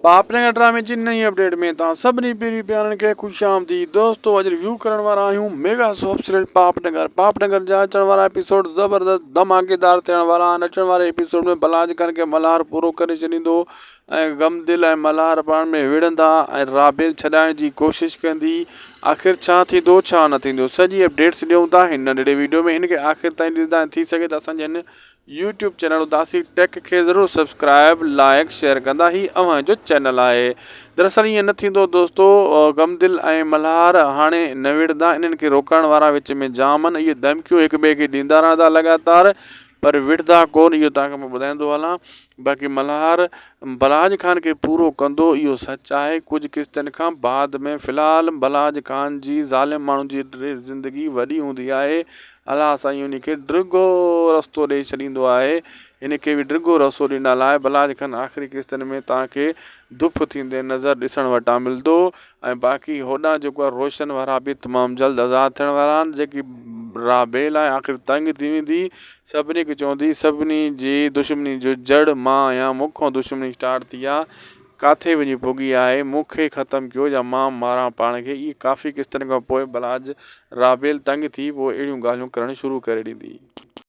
पापनगर ड्रामे जी नई अपडेट में तव्हां सभिनी पहिरीं प्यारनि खे ख़ुशि आमदीद। दोस्तों अॼु रिव्यू करण वारा आहियूं मेगा सोप सीरियल पापनगर जा अचण वारा एपिसोड ज़बरदस्त धमाकेदार थियण वारा आहिनि। अचण वारे एपिसोड में बलाज खान खे मल्हार पूरो करे छॾींदो ऐं गमदिल ऐं मल्हार पाण में विढ़ंदा ऐं राबेल छॾाइण जी कोशिशि कंदी। आख़िर छा थींदो छा न थींदो सॼी अपडेट्स ॾियूं था हिन नंढिड़े वीडियो में। हिन खे आख़िर ताईं ॾिसंदा ऐं थी सघे त असांजे हिन यूट्यूब चैनल उदासी टेक खे ज़रूरु सब्सक्राइब लाइक शेयर कंदा। ही अव्हांजो चैनल आहे। दरअसल ईअं न थींदो दोस्तों, गमदिल ऐं मल्हार हाणे न विढ़ंदा, इन्हनि खे रोकण वारा विच में जाम आहिनि। इहे धमकियूं हिक ॿिए खे ॾींदा रहंदा लगातार, पर विढ़ंदा कोन, इहो तव्हांखे मां ॿुधाईंदो हलां। बाक़ी मल्हार बलाज खान खे पूरो कंदो इहो सच आहे कुझु किस्तनि खां बाद में। फ़िलहालु बलाज खान जी ज़ालिम माण्हू जी ज़िंदगी वॾी हूंदी आहे। अलाह साईं उन खे ड्रिघो रस्तो ॾेई छॾींदो आहे। हिन खे बि ड्रिघो रस्तो ॾिनल आहे। बलाज खान आख़िरी किस्तनि में तव्हांखे दुफ थींदे नज़र ॾिसण वटां मिलंदो। ऐं बाक़ी होॾां जेको आहे रोशन वारा बि तमामु जल्द आज़ादु थियण वारा आहिनि। जेकी राबेल आहे आख़िर तंग थी वेंदी, सभिनी खे चवंदी सभिनी जी दुश्मनी जो जड़ मां आहियां, मूंखां दुश्मनी स्टार्ट थी आहे, किथे वञी पुगी आहे, मूंखे ख़तमु कयो या मां मारां पाण खे। इहे काफ़ी किस्तनि खां पोइ बलाज राबेल तंग थी पोइ अहिड़ियूं ॻाल्हियूं करणु शुरू करे ॾींदी।